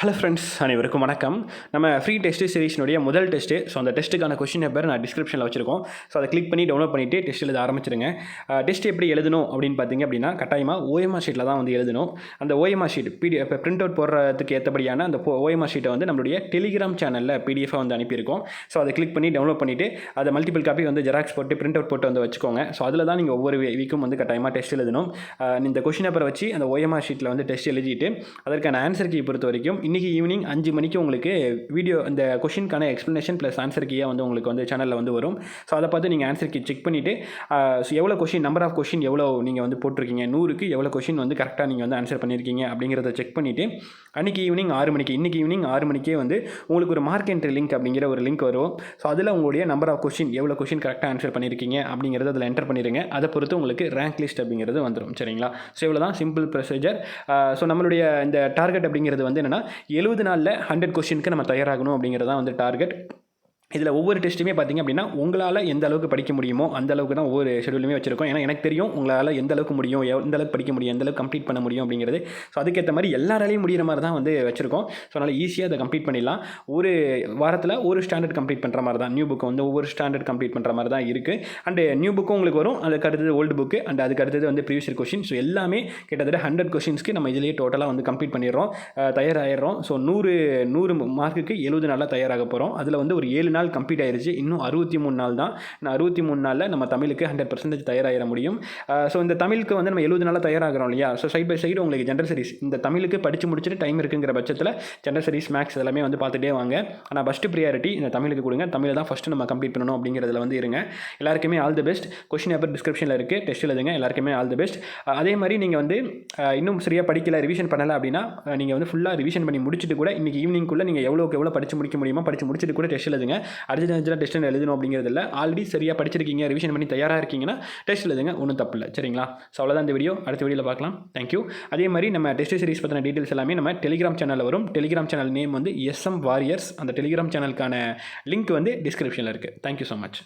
Hello friends, அனைவருக்கும் வணக்கம். நம்ம ஃப்ரீ டெஸ்ட் சீரிஸ்னுடைய முதல் டெஸ்ட்டு. ஸோ அந்த டெஸ்ட்டுக்கான கொஸ்டின் பேப்பர் நான் டிஸ்கிரிப்ஷனில் வச்சிருக்கோம். ஸோ அதை கிளிக் பண்ணி டவுன்லோட் பண்ணிவிட்டு டெஸ்ட் எழுத ஆரம்பிச்சிருங்க. டெஸ்ட் எப்படி எழுதணும் அப்படின்னு பார்த்தீங்க அப்படின்னா, கட்டாயமாக ஓஎம்ஆர் ஷீட்டில் தான் வந்து எழுதணும். அந்த ஓஎம்ஆர் ஷீட் இப்போ பிரிண்ட் அவுட் போடுறதுக்கு ஏற்றபடியான அந்த ஓஎம்ஆர் ஷீட்டை வந்து நம்மளுடைய டெலிகிராம் சேனலில் பிடிஎஃபாக வந்து அனுப்பியிருக்கோம். ஸோ அதை கிளிக் பண்ணி டவுன்லோட் பண்ணிவிட்டு அதை மல்டிபிள் காப்பி வந்து ஜெராக்ஸ் போட்டு பிரிண்ட் அவுட் போட்டு வந்து வச்சுக்கோங்க. ஸோ அதில் தான் நீங்கள் ஒவ்வொரு வீக்கும் வந்து கட்டாயமாக டெஸ்ட் எழுதணும். இந்த கொஸ்டின் பேப்பரை வச்சு அந்த ஓஎம்ஆர் ஷீட்டில் வந்து டெஸ்ட் எழுதிட்டு அதற்கான ஆன்சர் கீ பொறுத்த வரைக்கும் இன்றைக்கி ஈவினிங் 5 மணிக்கு உங்களுக்கு வீடியோ இந்த கொஷினுக்கான எக்ஸ்ப்ளனேஷன் ப்ளஸ் ஆன்சர் கீயாக வந்து உங்களுக்கு வந்து சேனலில் வந்து வரும். ஸோ அதை பார்த்து நீங்கள் ஆன்சர் கீ செக் பண்ணிவிட்டு எவ்வளோ கொஷின், நம்பர் ஆஃப் கொஷின் எவ்வளோ நீங்கள் வந்து போட்டிருக்கீங்க, 100க்கு எவ்வளோ கொஷின் வந்து கரெக்டாக நீங்கள் வந்து ஆன்சர் பண்ணியிருக்கீங்க அப்படிங்கிறத செக் பண்ணிவிட்டு அன்றைக்கி ஈவினிங் 6 மணிக்கு, இன்றைக்கி ஈவினிங் 6 மணிக்கே வந்து உங்களுக்கு ஒரு மார்க் என்ட்ரி லிங்க் அப்படிங்கிற ஒரு லிங்க் வரும். ஸோ அதில் உங்களுடைய நம்பர் ஆஃப் கொஷின் எவ்வளோ கொஷின் கரெக்டாக ஆன்சர் பண்ணியிருக்கீங்க அப்படிங்கிறத அதில் என்டர் பண்ணிடுங்க. அதை பொறுத்து உங்களுக்கு ரேங்க் லிஸ்ட் அப்படிங்கிறது வந்துடும். சரிங்களா? ஸோ இவ்வளோ தான் சிம்பிள் ப்ரொசீஜர். ஸோ நம்மளுடைய இந்த டார்கெட் அப்படிங்கிறது வந்து என்னென்னா 70 நாளில் 100 கொஸ்டினுக்கு நம்ம தயாராகணும் அப்படிங்கிறது தான் வந்து டார்கெட். இதில் ஒவ்வொரு டெஸ்ட்டுமே பார்த்திங்க அப்படின்னா உங்களால் எந்த அளவுக்கு படிக்க முடியுமோ அந்த அளவுக்கு தான் ஒவ்வொரு ஷெடியூலுமே வச்சுருக்கோம். ஏன்னா எனக்கு தெரியும் உங்களால் எந்த அளவுக்கு முடியும், எந்த அளவுக்கு படிக்க முடியும், எந்த அளவுக்கு கம்ப்ளீட் பண்ண முடியும் அப்படிங்கிறது. ஸோ அதுக்கேற்ற மாதிரி எல்லாராலையும் முடிகிற மாதிரி தான் வந்து வச்சுருக்கோம். ஸோ அதனால் ஈஸியாக அதை கம்ப்ளீட் பண்ணிடலாம். ஒரு வாரத்தில் ஒரு ஸ்டாண்டர்ட் கம்ப்ளீட் பண்ணுற மாதிரி தான், நியூ புக்கு வந்து ஒவ்வொரு ஸ்டாண்டர்ட் கம்ப்ளீட் பண்ணுற மாதிரி தான் இருக்குது. அண்டு நியூ புக்கும் உங்களுக்கு வரும், அதுக்கு அடுத்தது ஓல்டு புக்கு, அண்ட் அதுக்கு அடுத்தது வந்து ப்ரீவியஸ் இயர் கொஷின். ஸோ எல்லாமே கிட்டத்தட்ட 100 கொஷின்ஸ்க்கு நம்ம இதிலேயே டோட்டலாக வந்து கம்ப்ளீட் பண்ணிடுறோம், தயாராகிடுறோம். ஸோ 100 மார்க்குக்கு 70 நாளாக தயாராக போகிறோம். அதில் வந்து ஒரு 7 நாள் கம்ப்ளீட் ஆயிடுச்சு. இன்னும் 63 நாள் தான். 63 நாளில் நம்ம தமிழுக்கு 100% தயாராகிட முடியும். ஸோ இந்த தமிழுக்கு வந்து நம்ம 70 நாளாக தயாராகிறோம் இல்லையா? ஸோ சைட் பை சைடு உங்களுக்கு ஜென்ரல் ஸ்டடீஸ், இந்த தமிழுக்கு படித்து முடிச்சுட்டு டைம் இருக்குங்கிற பட்சத்தில் ஜென்ரல் ஸ்டடீஸ், மேக்ஸ் எல்லாமே வந்து பார்த்துட்டே வாங்க. ஆனால் ஃபஸ்ட்டு ப்ரியாரிட்டி இந்த தமிழுக்கு கொடுங்க. தமிழை தான் ஃபஸ்ட்டு நம்ம கம்ப்ளீட் பண்ணணும் அப்படிங்கிறதுல வந்து இருங்க. எல்லாருக்குமே all the best. Question paper டிஸ்கிரிப்ஷனில் இருக்குது, டெஸ்ட் எழுதுங்க. எல்லாருக்குமே ஆல் தி பெஸ்ட். அதே மாதிரி நீங்கள் வந்து இன்னும் சரியாக படிக்கல, ரிவிஷன் பண்ணலை அப்படின்னா நீங்கள் வந்து ஃபுல்லாக ரிவிஷன் பண்ணி முடிச்சுட்டு கூட இன்றைக்கி ஈவினிங்குள்ளே நீங்கள் எவ்வளோ படித்து முடிக்க முடியுமோ படித்து முடிச்சுட்டு கூட டெஸ்ட் எழுதுங்க. அர்ஜென்ட் டெஸ்ட் எழுதணும் அப்படிங்கிறது இல்லை. ஆல்ரெடி சரியாக படிச்சிருக்கீங்க, ரிவிஷன் பண்ணி தயாராக இருக்கீங்கன்னா டெஸ்ட் எழுதுங்க, ஒன்றும் தப்பு இல்லை. சரிங்களா? ஸோ அவ்வளோதான் இந்த வீடியோ. அடுத்த வீடியோவில் பார்க்கலாம். தேங்க்யூ. அதே மாதிரி நம்ம டெஸ்ட் சீரிஸ் பற்றின டீட்டெயில்ஸ் எல்லாமே நம்ம டெலிகிராம் சேனலில் வரும். டெலிகிராம் சேனல் நேம் வந்து SM Warriors. அந்த டெலிகிராம் சேனலுக்கான லிங்க் வந்து டிஸ்கிரிப்ஷனில் இருக்குது. Thank you so much.